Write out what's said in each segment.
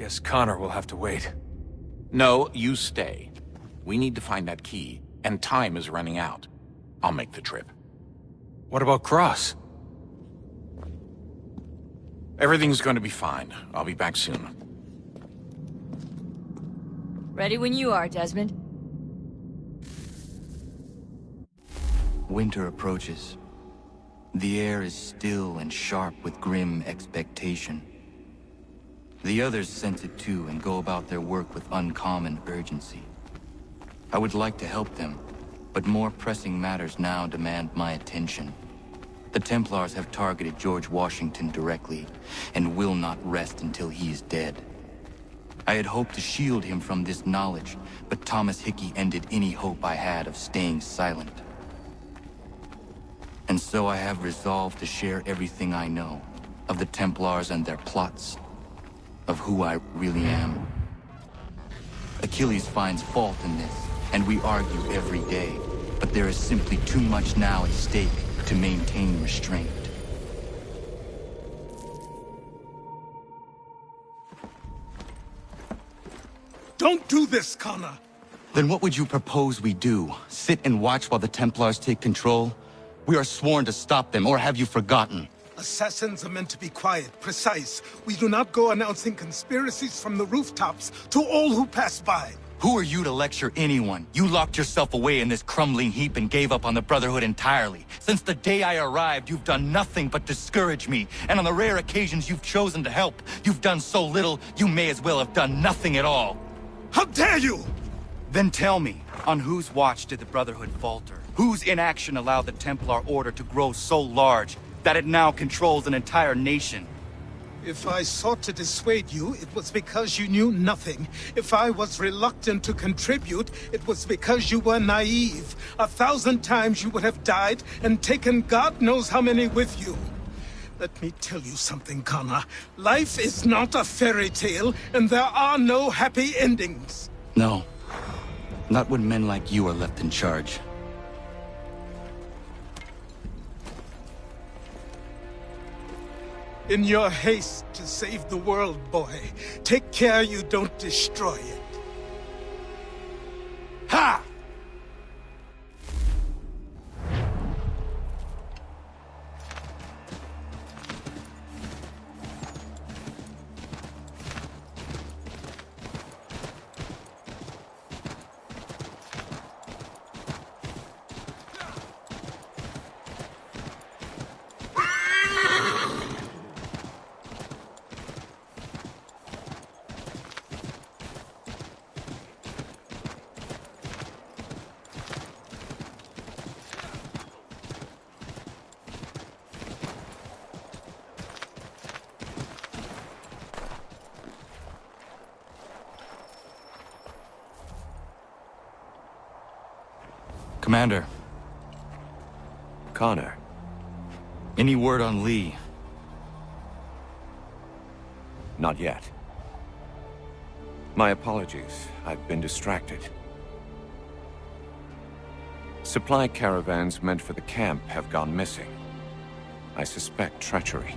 Guess Connor will have to wait. No, you stay. We need to find that key, and time is running out. I'll make the trip. What about Cross? Everything's going to be fine. I'll be back soon. Ready when you are, Desmond. Winter approaches. The air is still and sharp with grim expectation. The others sense it too and go about their work with uncommon urgency. I would like to help them, but more pressing matters now demand my attention. The Templars have targeted George Washington directly, and will not rest until he is dead. I had hoped to shield him from this knowledge, but Thomas Hickey ended any hope I had of staying silent. And so I have resolved to share everything I know, of the Templars and their plots, of who I really am. Achilles finds fault in this, and we argue every day, but there is simply too much now at stake to maintain restraint. Don't do this, Connor! Then what would you propose we do? Sit and watch while the Templars take control? We are sworn to stop them, or have you forgotten? Assassins are meant to be quiet, precise. We do not go announcing conspiracies from the rooftops to all who pass by. Who are you to lecture anyone? You locked yourself away in this crumbling heap and gave up on the Brotherhood entirely. Since the day I arrived, you've done nothing but discourage me. And on the rare occasions you've chosen to help, you've done so little, you may as well have done nothing at all. How dare you! Then tell me, on whose watch did the Brotherhood falter? Whose inaction allowed the Templar Order to grow so large that it now controls an entire nation? If I sought to dissuade you, it was because you knew nothing. If I was reluctant to contribute, it was because you were naive. 1,000 times you would have died and taken God knows how many with you. Let me tell you something, Connor. Life is not a fairy tale, and there are no happy endings. No. Not when men like you are left in charge. In your haste to save the world, boy, take care you don't destroy it. Ha! Commander, Connor. any word on Lee? Not yet. My apologies. I've been distracted. Supply caravans meant for the camp have gone missing. I suspect treachery.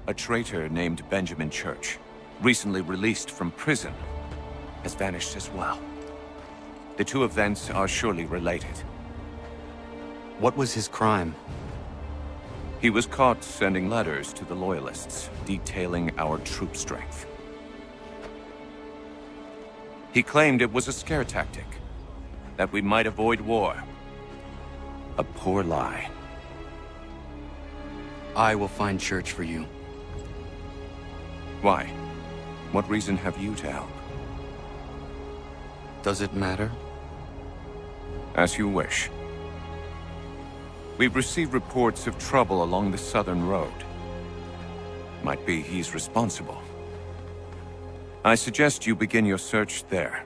A traitor named Benjamin Church, recently released from prison, has vanished as well. The two events are surely related. What was his crime? He was caught sending letters to the Loyalists, detailing our troop strength. He claimed it was a scare tactic, that we might avoid war. A poor lie. I will find Church for you. Why? What reason have you to help? Does it matter? As you wish. We've received reports of trouble along the southern road. Might be he's responsible. I suggest you begin your search there.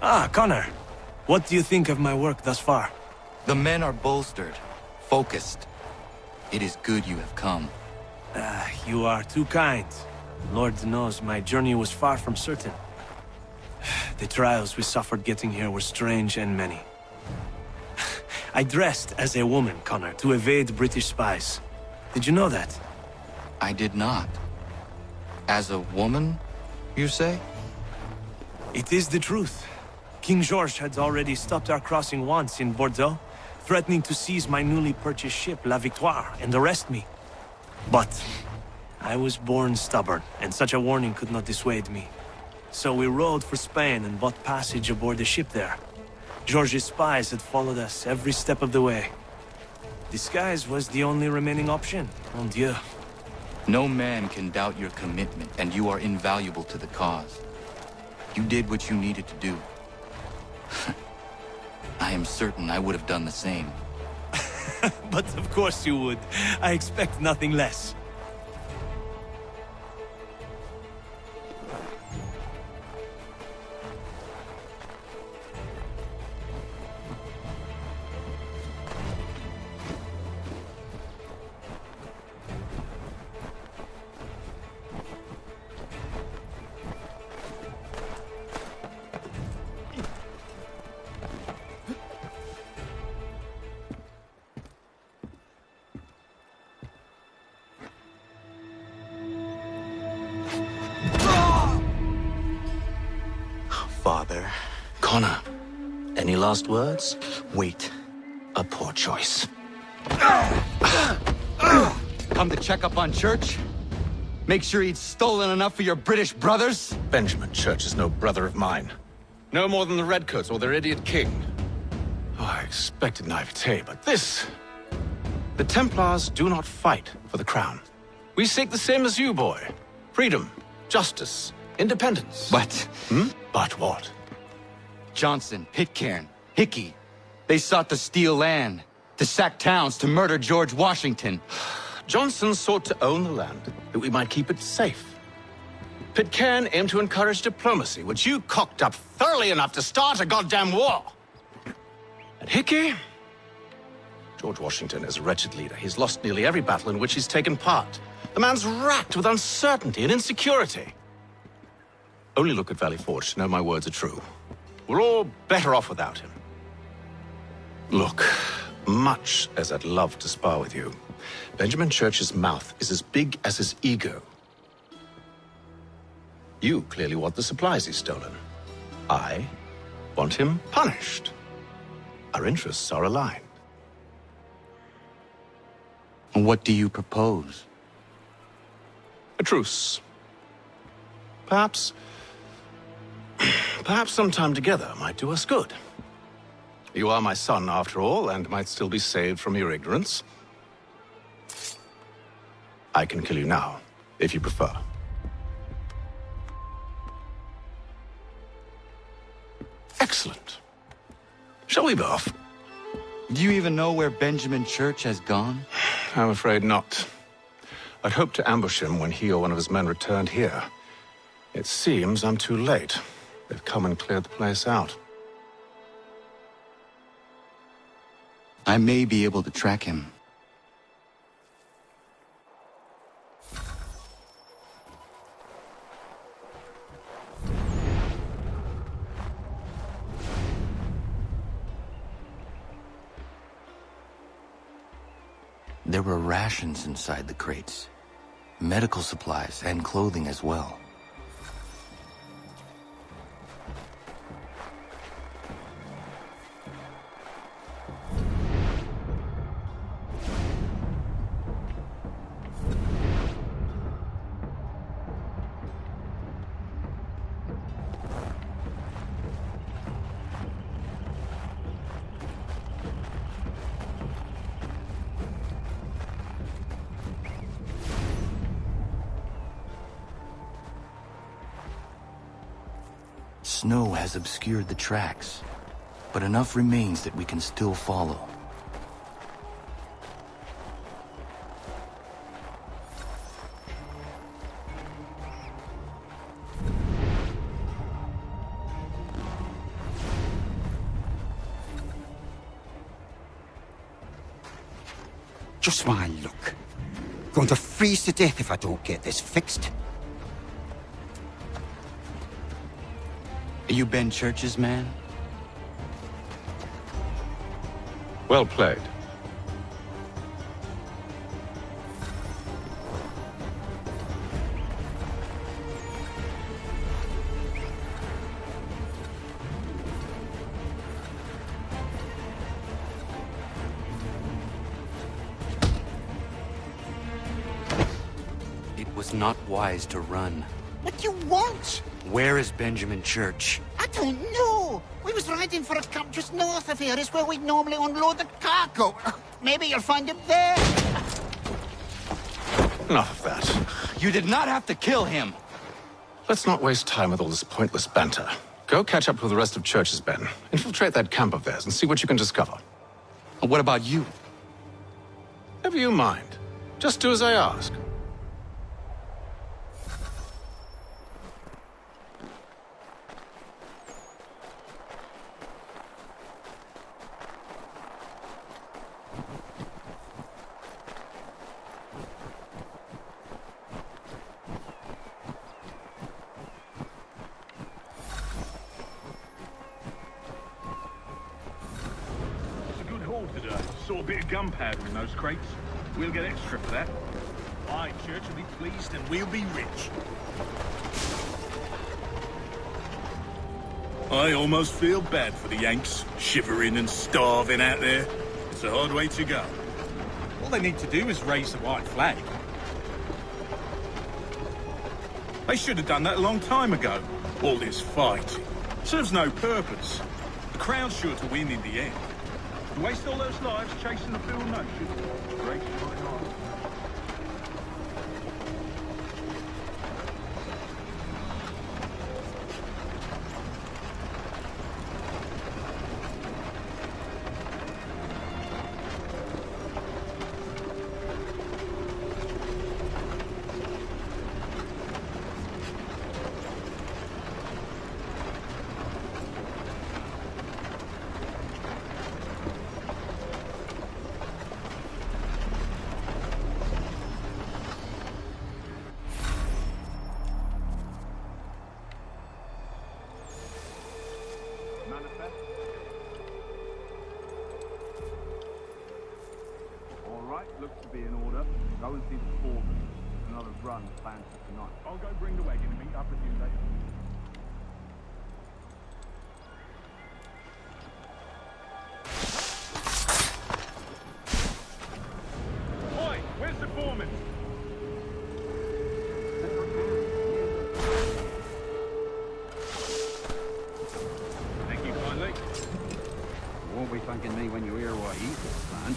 Ah, Connor. What do you think of my work thus far? The men are bolstered, focused. It is good you have come. You are too kind. Lord knows my journey was far from certain. The trials we suffered getting here were strange and many. I dressed as a woman, Connor, to evade British spies. Did you know that? I did not. As a woman, you say? It is the truth. King George had already stopped our crossing once in Bordeaux, threatening to seize my newly purchased ship, La Victoire, and arrest me. But I was born stubborn, and such a warning could not dissuade me. So we rode for Spain and bought passage aboard the ship there. George's spies had followed us every step of the way. Disguise was the only remaining option, mon Dieu. No man can doubt your commitment, and you are invaluable to the cause. You did what you needed to do. I am certain I would have done the same. But of course you would. I expect nothing less. Father. Connor, any last words? Wait. A poor choice. Come to check up on Church? Make sure he'd stolen enough for your British brothers? Benjamin Church is no brother of mine. No more than the Redcoats or their idiot king. Oh, I expected naivete, but this... The Templars do not fight for the crown. We seek the same as you, boy. Freedom, justice, independence. But... But what? Johnson, Pitcairn, Hickey, they sought to steal land, to sack towns, to murder George Washington. Johnson sought to own the land, that we might keep it safe. Pitcairn aimed to encourage diplomacy, which you cocked up thoroughly enough to start a goddamn war. And Hickey? George Washington is a wretched leader. He's lost nearly every battle in which he's taken part. The man's racked with uncertainty and insecurity. Only look at Valley Forge to know my words are true. We're all better off without him. Look, much as I'd love to spar with you, Benjamin Church's mouth is as big as his ego. You clearly want the supplies he's stolen. I want him punished. Our interests are aligned. What do you propose? A truce. Perhaps some time together might do us good. You are my son, after all, and might still be saved from your ignorance. I can kill you now, if you prefer. Excellent. Shall we be off? Do you even know where Benjamin Church has gone? I'm afraid not. I'd hoped to ambush him when he or one of his men returned here. It seems I'm too late. They've come and cleared the place out. I may be able to track him. There were rations inside the crates, medical supplies and clothing as well. Snow has obscured the tracks, but enough remains that we can still follow. Just my luck. Going to freeze to death if I don't get this fixed. Are you Ben Church's man? Well played. It was not wise to run. What you want? Where is Benjamin Church? I don't know. We was riding for a camp just north of here. It's where we'd normally unload the cargo. Maybe you'll find him there. Enough of that. You did not have to kill him! Let's not waste time with all this pointless banter. Go catch up with the rest of Church's men. Infiltrate that camp of theirs and see what you can discover. And what about you? Never you mind. Just do as I ask. Today. Saw a bit of gunpowder in those crates. We'll get extra for that. Aye, Church will be pleased and we'll be rich. I almost feel bad for the Yanks, shivering and starving out there. It's a hard way to go. All they need to do is raise the white flag. They should have done that a long time ago. All this fighting serves no purpose. The Crown's sure to win in the end. Waste all those lives chasing the field notion. Great my heart. Looks to be in order. Go and see the foreman. Another run planned for tonight. I'll go bring the wagon and meet up with you later. Oi, where's the foreman? Thank you kindly. You won't be thanking me when you hear what he's got planned.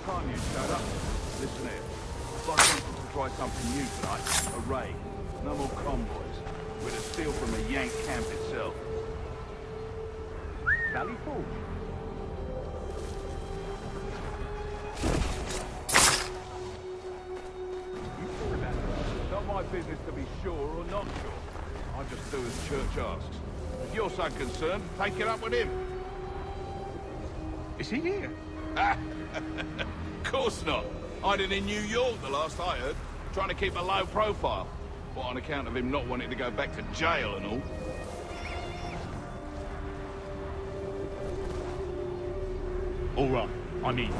Time you showed up. Listen here. I'd like you to try something new tonight. A raid. No more convoys. We're to steal from the Yank camp itself. Sally Falls. You sure about it? Not my business to be sure or not sure. I just do as Church asks. If you're so concerned, take it up with him. Is he here? Of course not. Hiding in New York, the last I heard. Trying to keep a low profile. But on account of him not wanting to go back to jail and all. All right, I'm in.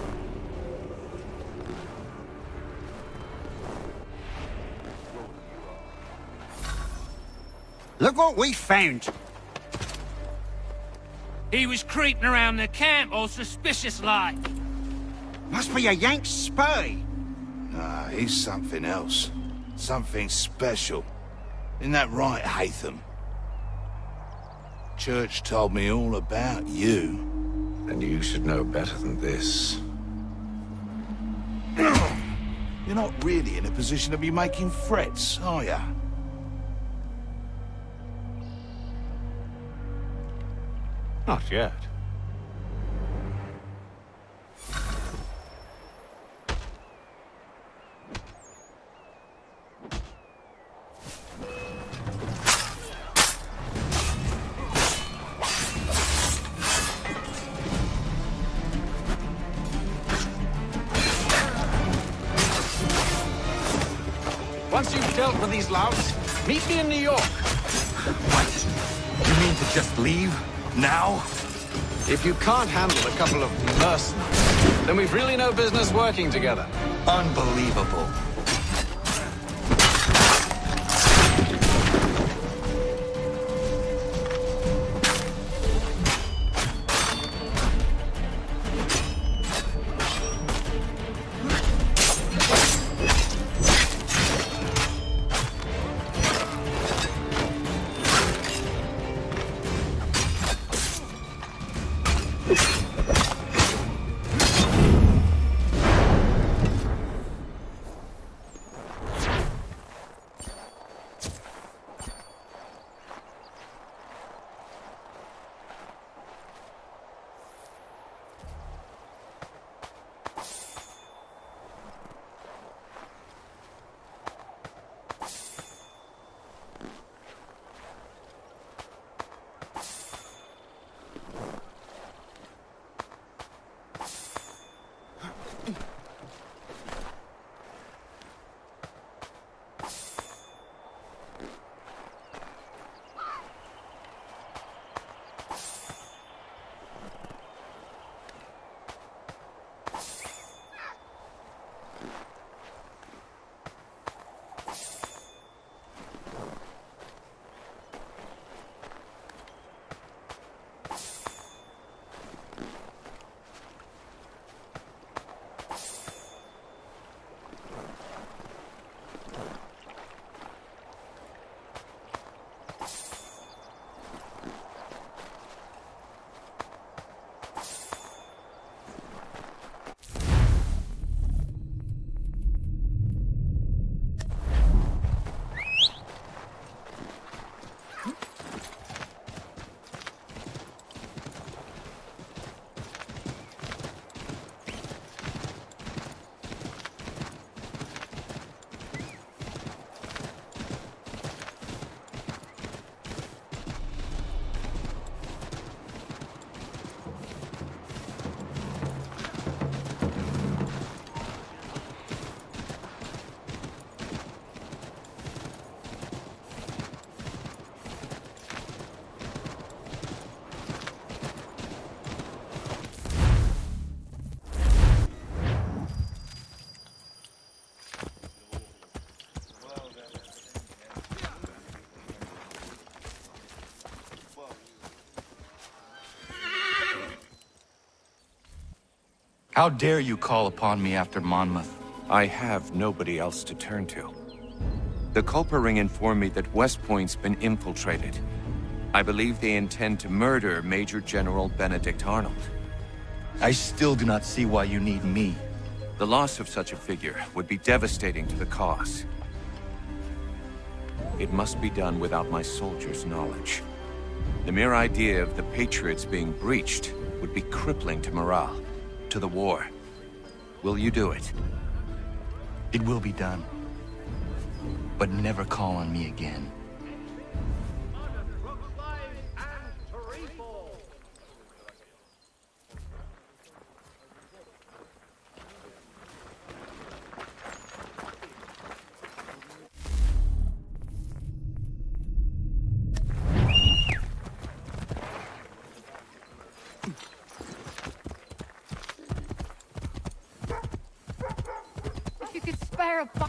Look what we found. He was creeping around the camp all suspicious-like. Must be a Yank spy. Nah, he's something else. Something special. Isn't that right, Hatham? Church told me all about you. And you should know better than this. You're not really in a position to be making threats, are ya? Not yet. Once you've dealt with these louts, meet me in New York. What? You mean to just leave? Now? If you can't handle a couple of mercenaries, then we've really no business working together. Unbelievable. How dare you call upon me after Monmouth? I have nobody else to turn to. The Culper Ring informed me that West Point's been infiltrated. I believe they intend to murder Major General Benedict Arnold. I still do not see why you need me. The loss of such a figure would be devastating to the cause. It must be done without my soldiers' knowledge. The mere idea of the Patriots being breached would be crippling to morale, to the war. Will you do it? It will be done. But never call on me again.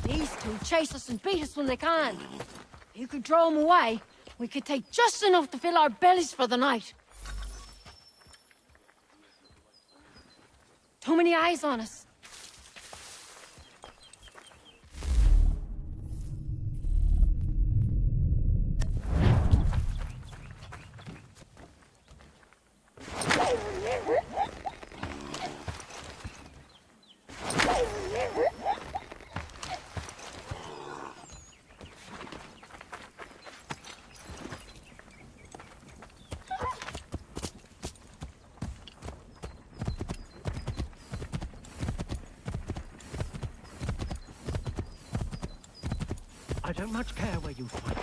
These two chase us and beat us when they can. If you could draw them away, we could take just enough to fill our bellies for the night. Too many eyes on us. I don't much care where you fight.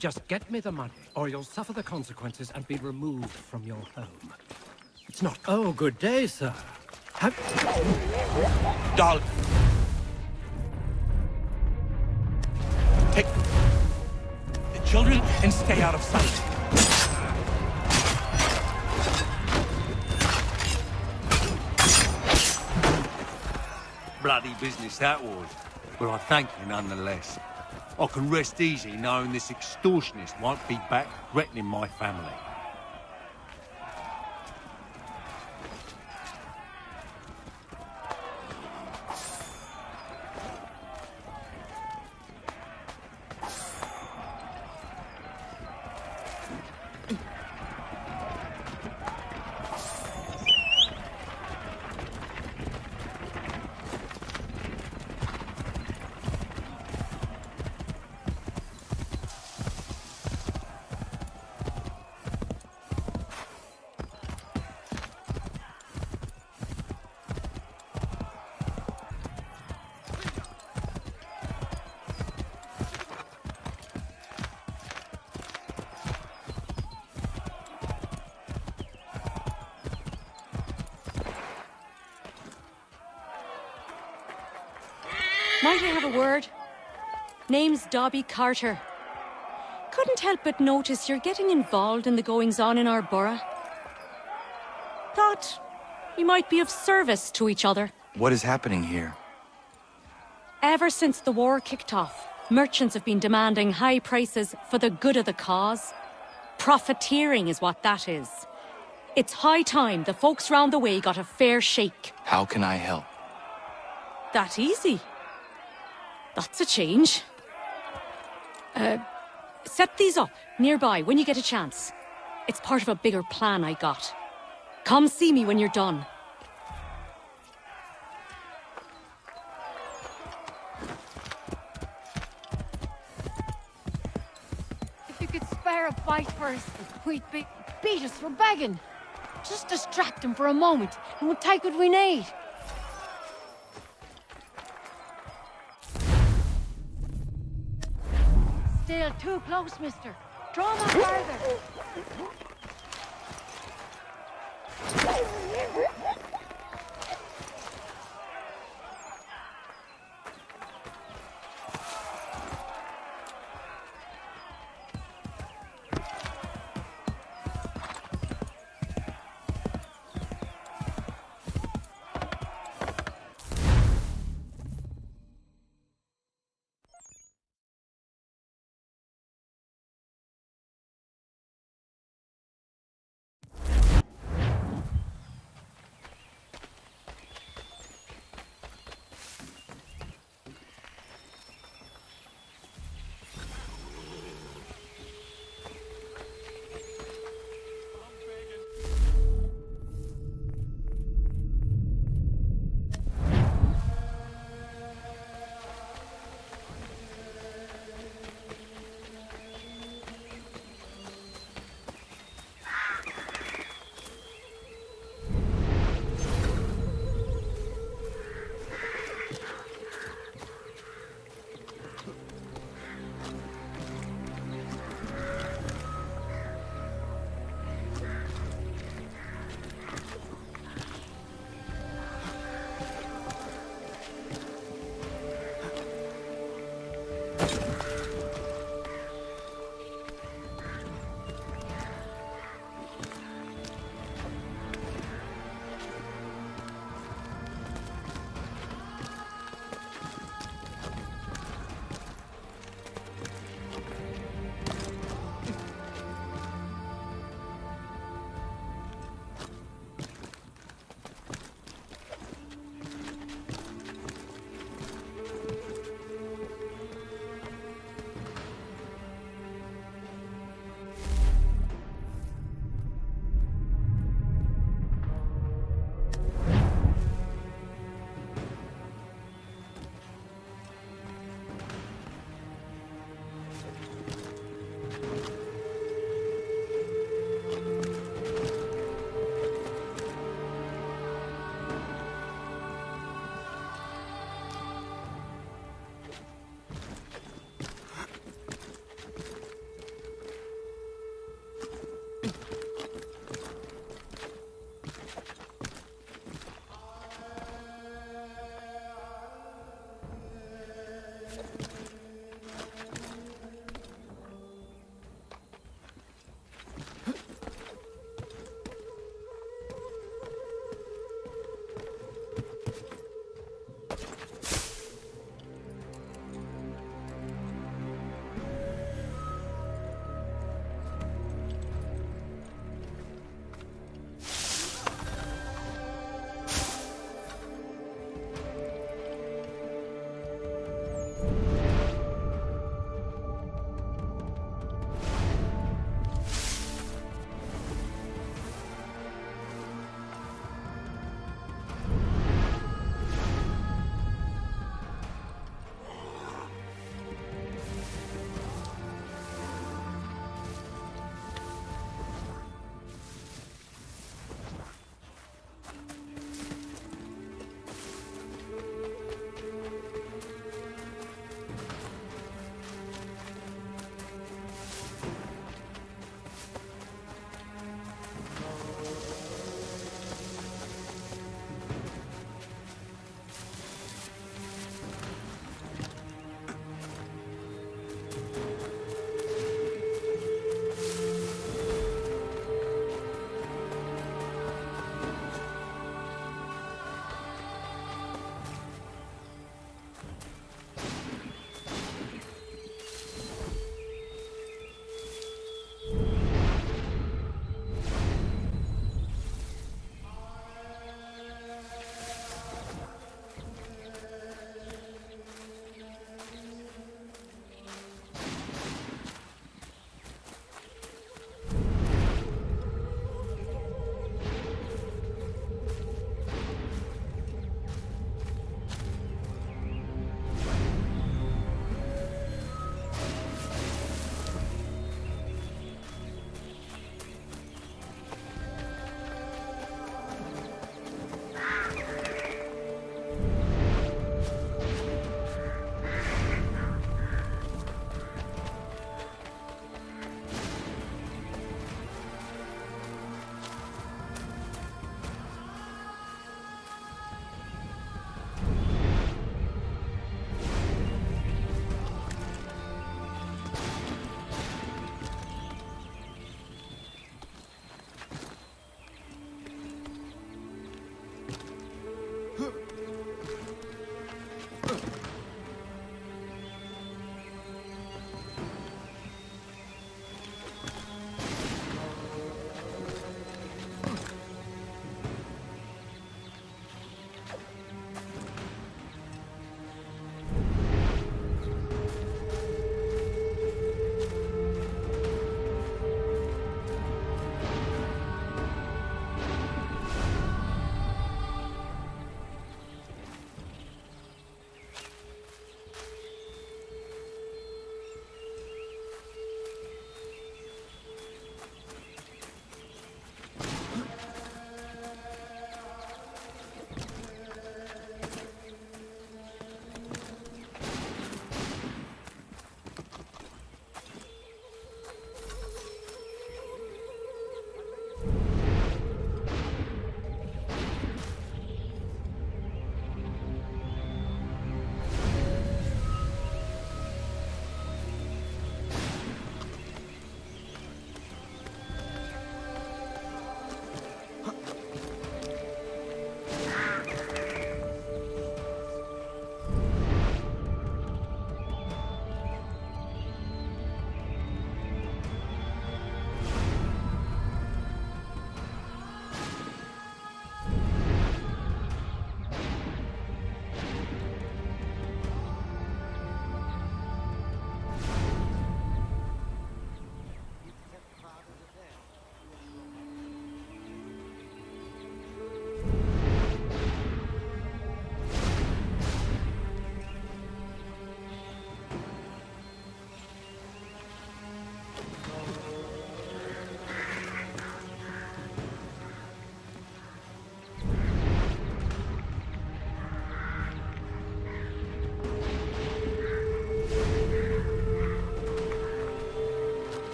Just get me the money, or you'll suffer the consequences and be removed from your home. It's not... Oh, good day, sir. Have... Dal... children and stay out of sight. Bloody business that was, but I thank you nonetheless. I can rest easy knowing this extortionist won't be back threatening my family. Might I have a word? Name's Dobby Carter. Couldn't help but notice you're getting involved in the goings-on in our borough. Thought we might be of service to each other. What is happening here? Ever since the war kicked off, merchants have been demanding high prices for the good of the cause. Profiteering is what that is. It's high time the folks round the way got a fair shake. How can I help? That easy. That's a change. Set these up nearby when you get a chance. It's part of a bigger plan I got. Come see me when you're done. If you could spare a bite for us, we'd beat us for begging. Just distract him for a moment, and we'll take what we need. Still too close, mister. Draw him up further.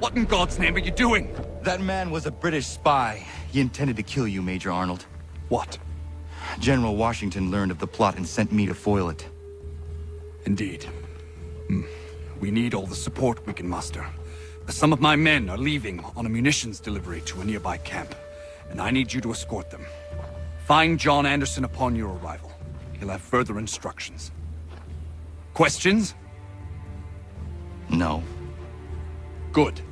What in God's name are you doing? That man was a British spy. He intended to kill you, Major Arnold. What? General Washington learned of the plot and sent me to foil it. Indeed. We need all the support we can muster. Some of my men are leaving on a munitions delivery to a nearby camp, and I need you to escort them. Find John Anderson upon your arrival. He'll have further instructions. Questions? No. Good.